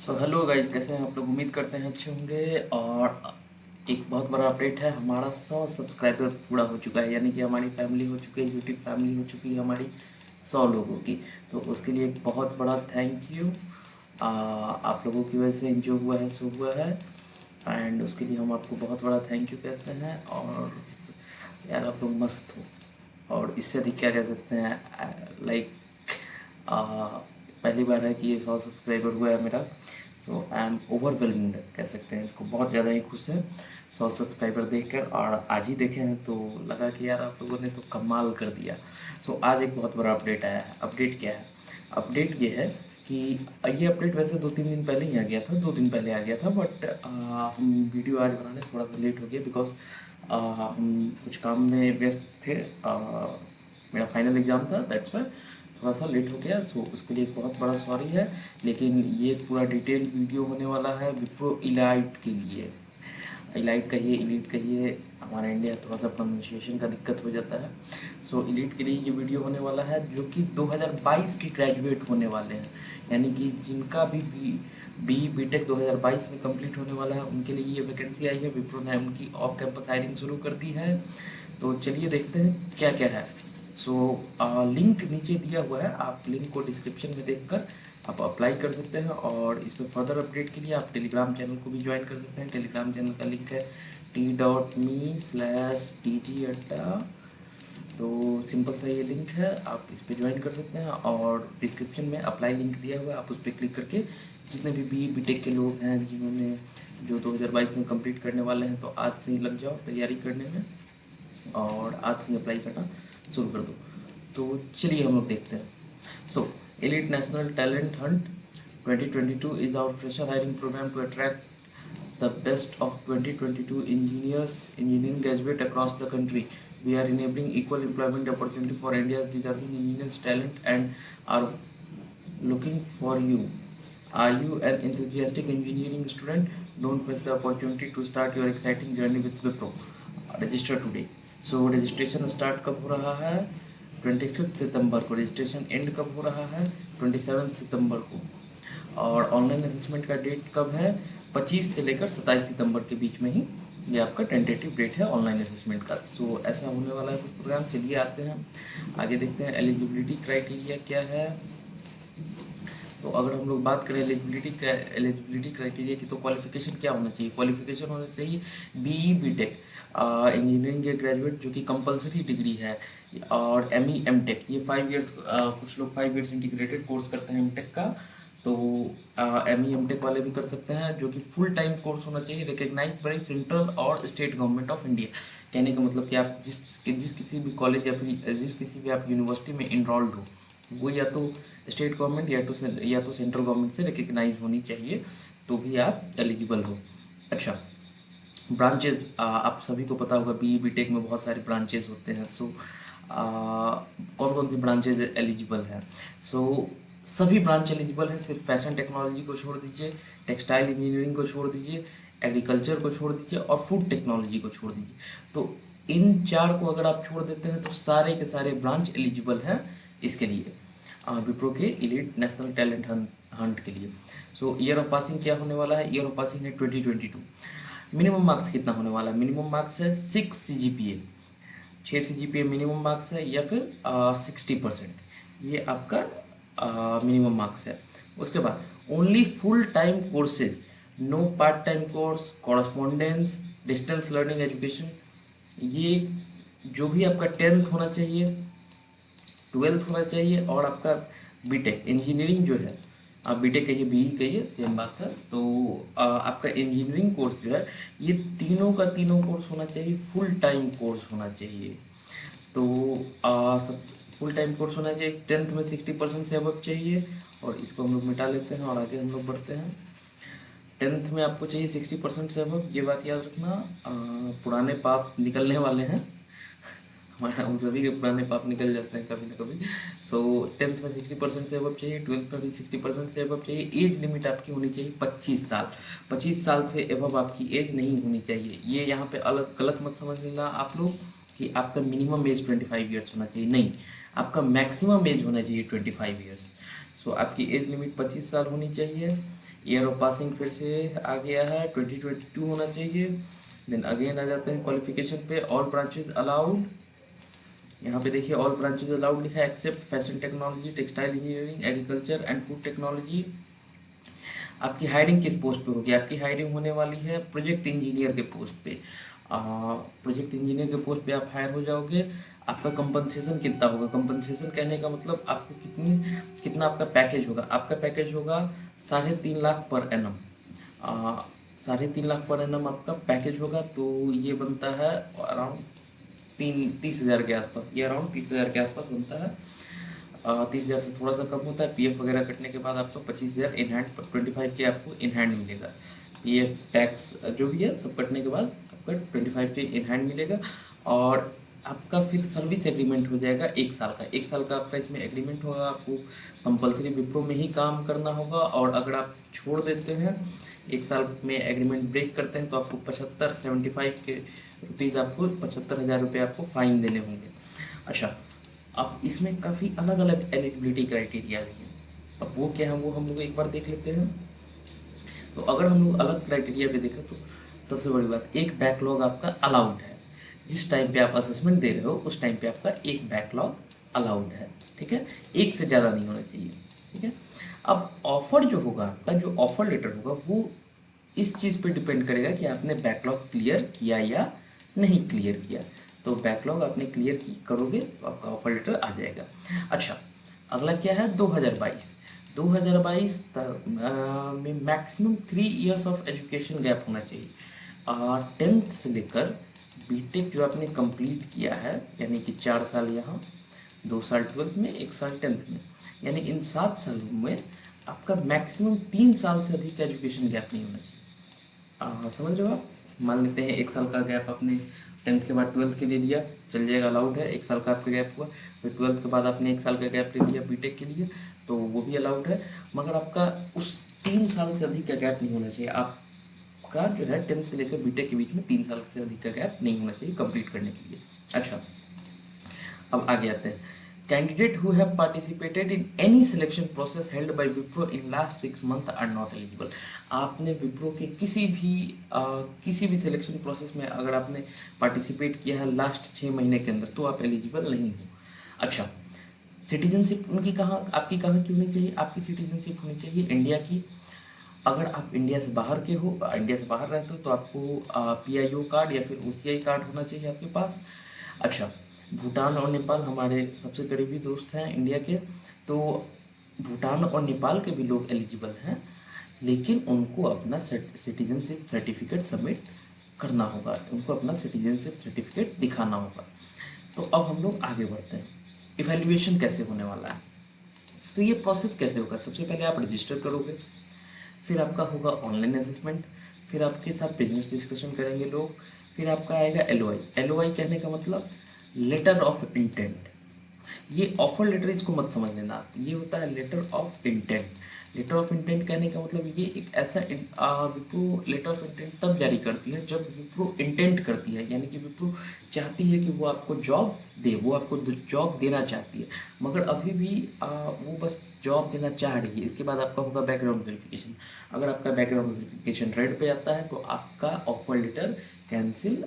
So hello guys, कैसे हैं आप लोग। उम्मीद करते हैं अच्छे होंगे। और एक बहुत बड़ा अपडेट है, हमारा 100 सब्सक्राइबर पूरा हो चुका है। यानी कि हमारी फैमिली हो चुकी है, यूट्यूब फैमिली हो चुकी है हमारी 100 लोगों की। तो उसके लिए एक बहुत बड़ा थैंक यू। आप लोगों की वजह से जो हुआ है सो हुआ है। एंड उसके लिए हम आपको बहुत बड़ा थैंक यू कहते हैं। और यार आप लोग मस्त हो। और इससे अधिक क्या कह सकते हैं। लाइक पहली बार है कि ये 100 सब्सक्राइबर हुआ है मेरा। सो आई एम ओवरवेलम्ड कह सकते हैं इसको। बहुत ज़्यादा ही खुश है 100 सब्सक्राइबर देखकर। और आज ही देखे हैं तो लगा कि यार आप लोगों ने तो कमाल कर दिया। सो आज एक बहुत बड़ा अपडेट आया है। अपडेट क्या है? अपडेट ये है कि ये अपडेट वैसे 2-3 दिन पहले ही आ गया था, 2 दिन पहले आ गया था। बट हम वीडियो आज बनाने थोड़ा सा लेट हो गया बिकॉज हम कुछ काम में व्यस्त थे। मेरा फाइनल एग्ज़ाम था, दैट्स वाई थोड़ा सा लेट हो गया। सो उसके लिए एक बहुत बड़ा सॉरी है। लेकिन ये पूरा डिटेल वीडियो होने वाला है विप्रो इलाइट के लिए। इलाइट कहिए, इलीट कहिए, हमारा इंडिया थोड़ा सा प्रोनाउंसिएशन का दिक्कत हो जाता है। सो इलीट के लिए ये वीडियो होने वाला है जो कि 2022 के ग्रेजुएट होने वाले हैं। यानी कि जिनका भी बी टेक 2022 में कंप्लीट होने वाला है उनके लिए ये वैकेंसी आई है। विप्रो ने उनकी ऑफ कैंपस हायरिंग शुरू कर दी है। तो चलिए देखते हैं क्या क्या है। सो लिंक नीचे दिया हुआ है, आप लिंक को डिस्क्रिप्शन में देखकर आप अप्लाई कर सकते हैं। और इस पर फर्दर अपडेट के लिए आप टेलीग्राम चैनल को भी ज्वाइन कर सकते हैं। टेलीग्राम चैनल का लिंक है t.me/tg अड्डा। तो सिंपल सा ये लिंक है, आप इस पर ज्वाइन कर सकते हैं। और डिस्क्रिप्शन में अप्लाई लिंक दिया हुआ है, आप उस पर क्लिक करके जितने भी बीटेक के लोग हैं जिन्होंने जो 2022 में कंप्लीट करने वाले हैं तो आज से ही लग जाओ तैयारी करने में। और आज से अप्लाई करना शुरू कर दो। तो चलिए हम लोग देखते हैं। So Elite National talent Hunt 2022 is our fresher hiring programme to attract the best of 2022 engineering graduate across the country. We are enabling equal employment opportunity for India's deserving engineers talent and are looking for you. Are you an enthusiastic engineering student? Don't miss the opportunity to start your exciting journey with Wipro. Register today. So registration start कब हो रहा है? 25 सितंबर को। Registration and कब हो रहा है? 27 सितंबर को। और ऑनलाइन असेसमेंट का डेट कब है? 25 से लेकर 27 सितंबर के बीच में ही ये आपका टेंटेटिव डेट है ऑनलाइन असेसमेंट का। सो ऐसा होने वाला है कुछ प्रोग्राम। चलिए आते हैं आगे देखते हैं एलिजिबिलिटी क्राइटेरिया क्या है। तो अगर हम लोग बात करें एलिजिबिलिटी क्राइटेरिया की, तो क्वालिफिकेशन क्या होना चाहिए? क्वालिफिकेशन होना चाहिए बीई बीटेक इंजीनियरिंग के ग्रेजुएट जो कि कंपलसरी डिग्री है। और एमई एमटेक ये 5 इयर्स, कुछ लोग 5 इयर्स इंटीग्रेटेड कोर्स करते हैं एमटेक का। तो एमई एमटेक वाले भी कर सकते हैं, जो कि फुल टाइम कोर्स होना चाहिए, रिकग्नाइज बाई सेंट्रल और स्टेट गवर्नमेंट ऑफ इंडिया। कहने का मतलब कि आप जिस किसी भी कॉलेज या फिर जिस किसी भी आप यूनिवर्सिटी में इनरोल्ड हो वो या तो स्टेट गवर्नमेंट या तो सेंट्रल गवर्नमेंट से रिकग्नाइज होनी चाहिए, तो भी आप एलिजिबल हो। अच्छा, ब्रांचेज आप सभी को पता होगा बी बीटेक में बहुत सारे ब्रांचेज होते हैं। सो कौन कौन सी ब्रांचेज एलिजिबल हैं? सो सभी ब्रांच एलिजिबल हैं, सिर्फ फैशन टेक्नोलॉजी को छोड़ दीजिए, टेक्सटाइल इंजीनियरिंग को छोड़ दीजिए, एग्रीकल्चर को छोड़ दीजिए और फूड टेक्नोलॉजी को छोड़ दीजिए। तो इन चार को अगर आप छोड़ देते हैं तो सारे के सारे ब्रांच एलिजिबल हैं इसके लिए, विप्रो के इलीट नेशनल टैलेंट हंट के लिए। सो ईयर ऑफ पासिंग क्या होने वाला है? ईयर ऑफ पासिंग है 2022। मिनिमम मार्क्स कितना होने वाला है? मिनिमम मार्क्स है 6 CGPA। 6 CGPA मिनिमम मार्क्स है, या फिर 60%, ये आपका मिनिमम मार्क्स है। उसके बाद only full time courses, no part time course, correspondence, distance learning education. ये जो भी आपका 10th होना चाहिए, 12th होना चाहिए, और आपका बीटेक इंजीनियरिंग जो है, आप बीटेक कहिए बीई कहिए सेम बात है। तो आपका इंजीनियरिंग कोर्स जो है ये तीनों का तीनों कोर्स होना चाहिए, फुल टाइम कोर्स होना चाहिए। तो सब फुल टाइम कोर्स होना चाहिए। 10th में 60% से अबव चाहिए। और इसको हम लोग मिटा लेते हैं और आगे हम लोग बढ़ते हैं। 10th में आपको चाहिए 60% से अबव, ये बात याद रखना। पुराने पाप निकलने वाले हैं हमारा, हम सभी के पुराने पाप निकल जाते हैं कभी ना कभी। सो 10th में 60% से अबव चाहिए, 12th में भी 60% से अबव चाहिए। एज लिमिट आपकी होनी चाहिए 25 साल। 25 साल से अबव आपकी एज नहीं होनी चाहिए। ये यहाँ पे अलग गलत मत समझ लेना आप लोग कि आपका मिनिमम एज 25 ईयर्स होना चाहिए, नहीं, आपका मैक्सिमम एज होना चाहिए 25 ईयर्स। सो आपकी एज लिमिट 25 साल होनी चाहिए। ईयर ऑफ पासिंग फिर से आ गया है 2022 होना चाहिए। देन अगेन आ जाते हैं क्वालिफिकेशन पे, ऑल ब्रांचेज अलाउड। यहाँ पे देखिए ऑल ब्रांचेज अलाउड लिखा है except fashion technology, textile engineering, agriculture and food technology. आपकी हायरिंग किस पोस्ट पे होगी? आपकी हायरिंग होने वाली है प्रोजेक्ट इंजीनियर के पोस्ट पे। प्रोजेक्ट इंजीनियर के पोस्ट पे आप हायर हो जाओगे। आपका कंपनसेशन कितना होगा? कंपनसेशन कहने का मतलब आपको कितना आपका पैकेज होगा? आपका पैकेज होगा 3.5 lakh per annum. 3.5 lakh per annum आपका पैकेज होगा, तो ये बनता है अराउंड 30,000 के आसपास। ये अराउंड 30,000 के आसपास बनता है। 30,000 से थोड़ा सा कम होता है। पीएफ वगैरह कटने के बाद आपको 25,000 इन हैंड, 25 के आपको इन हैंड मिलेगा। पीएफ टैक्स जो भी है सब कटने के बाद आपका 25 के इन हैंड मिलेगा। और आपका फिर सर्विस एग्रीमेंट हो जाएगा 1 साल का। 1 साल का आपका इसमें एग्रीमेंट होगा। आपको कंपलसरी विप्रो में ही काम करना होगा, और अगर आप छोड़ देते हैं 1 साल में एग्रीमेंट ब्रेक करते हैं तो आपको 75 के रुपीज़, आपको 75,000 रुपये आपको फ़ाइन देने होंगे। अच्छा, अब इसमें काफ़ी अलग अलग एलिजिबिलिटी क्राइटेरिया भी हैं। अब वो क्या है वो हम लोग एक बार देख लेते हैं। तो अगर हम लोग अलग क्राइटेरिया पे देखें तो सबसे बड़ी बात, एक बैकलॉग आपका अलाउड है। जिस टाइम पे आप असेसमेंट दे रहे हो उस टाइम पे आपका एक बैकलॉग अलाउड है, ठीक है। एक से ज़्यादा नहीं होना चाहिए, ठीक है। अब ऑफर जो होगा आपका, जो ऑफर लेटर होगा, वो इस चीज़ पे डिपेंड करेगा कि आपने बैकलॉग क्लियर किया या नहीं क्लियर किया। तो बैकलॉग आपने क्लियर करोगे तो आपका ऑफर लेटर आ जाएगा। अच्छा, अगला क्या है 2022। 2022 में maximum 3 years of education gap होना चाहिए। 10th से लेकर बीटेक जो आपने कंप्लीट किया है, यानी कि 4 साल यहाँ, 2 साल 12th में, 1 साल 10th में, यानी इन 7 सालों में आपका मैक्सिमम 3 साल से अधिक का एजुकेशन गैप नहीं होना चाहिए। समझ रहे हो आप? मान लेते हैं 1 साल का गैप आपने 10th के बाद 12th के लिए लिया, चल जाएगा, अलाउड है। 1 साल का आपका गैप हुआ, फिर 12th के बाद आपने 1 साल का गैप ले लिया बीटेक के लिए, तो वो भी अलाउड है। मगर आपका उस 3 साल से अधिक का गैप नहीं होना चाहिए। आपका जो है 10th से लेकर बीटेक के बीच में 3 साल से अधिक का गैप नहीं होना चाहिए कंप्लीट करने के लिए। अच्छा, अब आगे आते हैं। Candidate who have participated in any selection process held by Wipro in last 6 month are not eligible. आपने विप्रो के किसी भी सिलेक्शन प्रोसेस में अगर आपने पार्टिसिपेट किया है लास्ट 6 महीने के अंदर, तो आप एलिजिबल नहीं हो। अच्छा, सिटीजनशिप उनकी कहाँ, आपकी कहाँ की होनी चाहिए? आपकी सिटीजनशिप होनी चाहिए इंडिया की। अगर आप इंडिया से बाहर के हो, इंडिया से बाहर रहते हो, तो आपको पीआईओ कार्ड या फिर ओसीआई कार्ड होना चाहिए आपके पास। अच्छा, भूटान और नेपाल हमारे सबसे करीबी दोस्त हैं इंडिया के, तो भूटान और नेपाल के भी लोग एलिजिबल हैं, लेकिन उनको अपना सिटीजनशिप सर्टिफिकेट सबमिट करना होगा, उनको अपना सिटीजनशिप सर्टिफिकेट दिखाना होगा। तो अब हम लोग आगे बढ़ते हैं। इवैल्यूएशन कैसे होने वाला है? तो ये प्रोसेस कैसे होगा? सबसे पहले आप रजिस्टर करोगे, फिर आपका होगा ऑनलाइन असेसमेंट, फिर आपके साथ बिजनेस डिस्कशन करेंगे लोग, फिर आपका आएगा एलओआई। एलओआई कहने का मतलब लेटर ऑफ इंटेंट। ये ऑफर लेटर इसको मत समझ लेना आप, ये होता है letter of intent. Letter of intent कहने का मतलब ये एक ऐसा विप्रो लेटर ऑफ इंटेंट तब जारी करती है जब विप्रो इंटेंट करती है, यानी कि विप्रो चाहती है कि वो आपको जॉब दे, वो आपको जॉब देना चाहती है, मगर अभी भी वो बस जॉब देना चाह रही है। इसके बाद आपका होगा बैकग्राउंड वेरिफिकेशन। अगर आपका बैकग्राउंड वेरिफिकेशन रेड पे आता है तो आपका ऑफर लेटर कैंसिल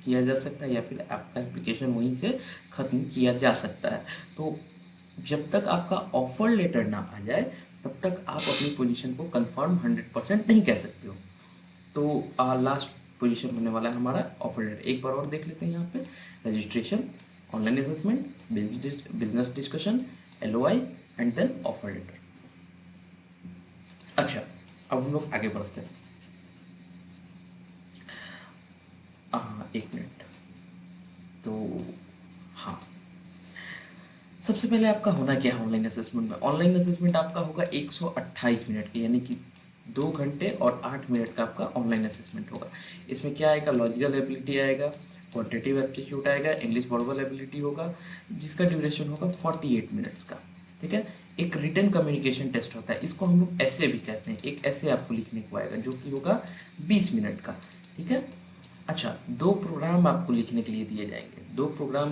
किया जा सकता है, या फिर आपका एप्लीकेशन वहीं से ख़त्म किया जा सकता है। तो जब तक आपका ऑफर लेटर ना आ जाए तब तक आप अपनी पोजीशन को कंफर्म 100% नहीं कह सकते हो। तो लास्ट पोजीशन होने वाला है हमारा ऑफर लेटर। एक बार और देख लेते हैं यहाँ पे, registration, online assessment, business discussion, LOI and then offer letter. अच्छा, अब हम लोग आगे बढ़ते हैं। एक मिनट। तो हाँ, सबसे पहले आपका होना क्या है ऑनलाइन असेसमेंट में? ऑनलाइन असेसमेंट आपका होगा 128 मिनट की, यानी कि 2 घंटे और 8 मिनट का आपका ऑनलाइन असेसमेंट होगा। इसमें क्या आएगा? लॉजिकल एबिलिटी आएगा, क्वांटिटेटिव एप्टीट्यूड आएगा, इंग्लिश वर्बल एबिलिटी होगा, जिसका ड्यूरेशन होगा 48 मिनट्स का, ठीक है। एक रिटन कम्युनिकेशन टेस्ट होता है, इसको हम लोग ऐसे भी कहते हैं। एक ऐसे आपको लिखने को आएगा जो कि होगा 20 मिनट का, ठीक है। अच्छा, 2 प्रोग्राम आपको लिखने के लिए दिए जाएंगे। दो प्रोग्राम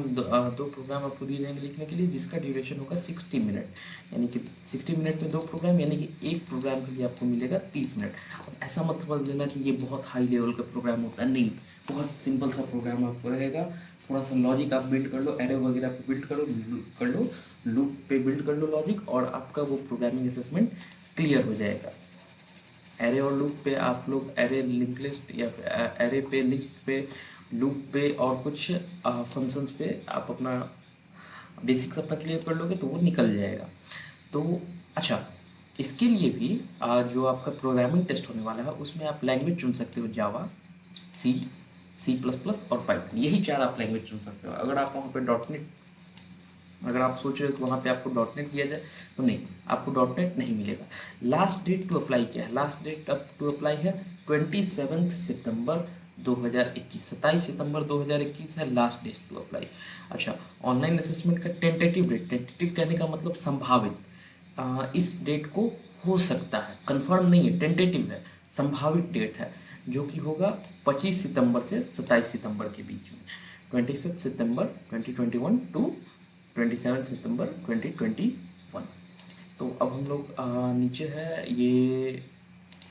आपको दिए जाएंगे लिखने के लिए, जिसका ड्यूरेशन होगा 60 मिनट, यानी कि 60 मिनट में 2 प्रोग्राम, यानी कि एक प्रोग्राम के लिए आपको मिलेगा 30 मिनट। अब ऐसा मत समझ लेना कि ये बहुत हाई लेवल का प्रोग्राम होता है, नहीं, बहुत सिंपल सा प्रोग्राम आपको रहेगा। थोड़ा सा लॉजिक आप बिल्ड कर लो, एरे वगैरह पे बिल्ड कर लो, लूप पे बिल्ड कर लो लॉजिक, और आपका वो प्रोग्रामिंग असेसमेंट क्लियर हो जाएगा। एरे और लूप पे आप लोग एरे लिंक लिस्ट या एरे पे लिस्ट पे लूप पे और कुछ फंक्शंस पे आप अपना बेसिक्स अपना क्लियर कर लोगे तो वो निकल जाएगा। तो अच्छा, इसके लिए भी जो आपका प्रोग्रामिंग टेस्ट होने वाला है उसमें आप लैंग्वेज चुन सकते हो, जावा, सी, C++ और पाइथन, यही 4 आप लैंग्वेज चुन सकते हो। अगर आप वहाँ पे डॉटनेट, अगर आप सोच रहे हो कि वहाँ पे आपको डॉटनेट दिया जाए, तो नहीं, आपको डॉटनेट नहीं मिलेगा। लास्ट डेट टू अप्लाई क्या है? Last date up to apply है 27 सितंबर 2021, 27 सितंबर 2021 है लास्ट डेट टू अप्लाई। अच्छा, ऑनलाइन असेसमेंट का टेंटेटिव डेट, टेंटेटिव कहने का मतलब संभावित, इस डेट को हो सकता है, कंफर्म नहीं है, टेंटेटिव है, संभावित डेट है, जो कि होगा 25 सितंबर से 27 सितंबर के बीच में, 25 सितंबर 2021 टू 27 सितंबर 2021। तो अब हम लोग नीचे है, ये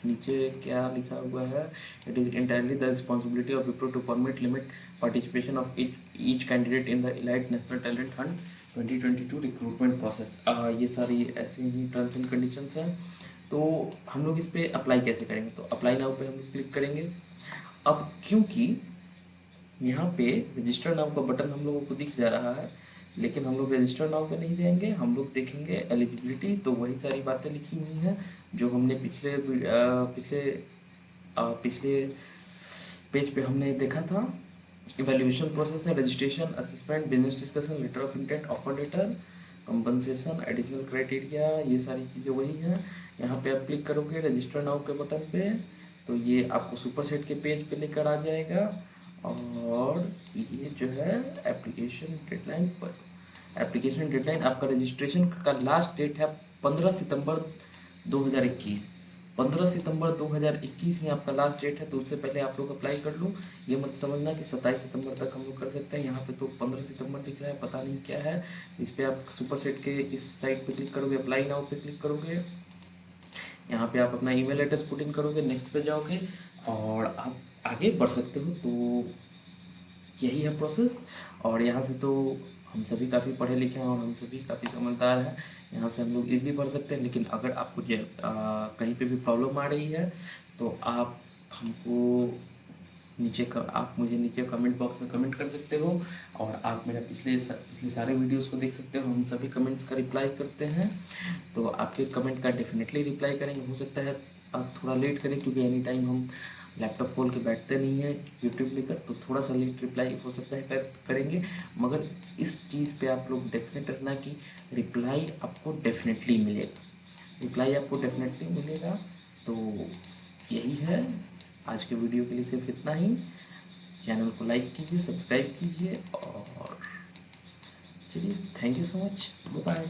नीचे क्या लिखा हुआ है, it is entirely the responsibility of Wipro to permit limit participation of each candidate in the elite national talent Hunt 2022 recruitment process. ये सारी ऐसे ही टर्म्स एंड कंडीशंस हैं। तो हम लोग इस पर अप्लाई कैसे करेंगे? तो अप्लाई नाउ पे हम लोग क्लिक करेंगे। अब क्योंकि यहाँ पे रजिस्टर नाउ का बटन हम लोगों को दिख जा रहा है, लेकिन हम लोग रजिस्टर नाउ पे नहीं जाएंगे, हम लोग देखेंगे एलिजिबिलिटी। तो वही सारी बातें लिखी हुई हैं जो हमने पिछले पेज पे हमने देखा था। इवैल्यूएशन प्रोसेस है, registration, assessment, business discussion, letter of intent, offer letter, compensation, additional criteria, ये सारी चीज़ें वही हैं। यहाँ पे आप क्लिक करोगे रजिस्टर नाउ के बटन पे, तो ये आपको सुपर सेट के पेज पे लेकर आ जाएगा। और ये जो है एप्लीकेशन डेडलाइन आपका रजिस्ट्रेशन का लास्ट डेट है 15 सितंबर 2021। 15 सितंबर 2021 ही आपका लास्ट डेट है, तो उससे पहले आप लोग अप्लाई कर लो। ये मत समझना कि 27 सितंबर तक हम लोग कर सकते हैं, यहाँ पे तो 15 सितंबर दिख रहा है, पता नहीं क्या है। इस पर आप सुपर सेट के इस साइट पे क्लिक करोगे, अप्लाई नाउ पे क्लिक करोगे, यहाँ पे आप अपना ईमेल एड्रेस पुट इन करोगे, नेक्स्ट पे जाओगे और आप आगे बढ़ सकते हो। तो यही है प्रोसेस। और यहाँ से तो हम सभी काफ़ी पढ़े लिखे हैं और हम सभी काफ़ी समझदार हैं, यहाँ से हम लोग इजीली पढ़ सकते हैं। लेकिन अगर आपको कहीं पे भी प्रॉब्लम आ रही है तो आप हमको आप मुझे नीचे कमेंट बॉक्स में कमेंट कर सकते हो, और आप मेरा पिछले सारे वीडियोस को देख सकते हो, हम सभी कमेंट्स का रिप्लाई करते हैं। तो आपके कमेंट का डेफिनेटली रिप्लाई करेंगे। हो सकता है आप थोड़ा लेट करें, क्योंकि एनी टाइम हम लैपटॉप खोल के बैठते नहीं हैं यूट्यूब लेकर, तो थोड़ा सा लेट रिप्लाई हो सकता है करेंगे। मगर इस चीज़ पे आप लोग डेफिनेट रखना कि रिप्लाई आपको डेफिनेटली मिलेगा, रिप्लाई आपको डेफिनेटली मिलेगा। तो यही है, आज के वीडियो के लिए सिर्फ इतना ही। चैनल को लाइक कीजिए, सब्सक्राइब कीजिए, और चलिए, thank you so much, bye bye.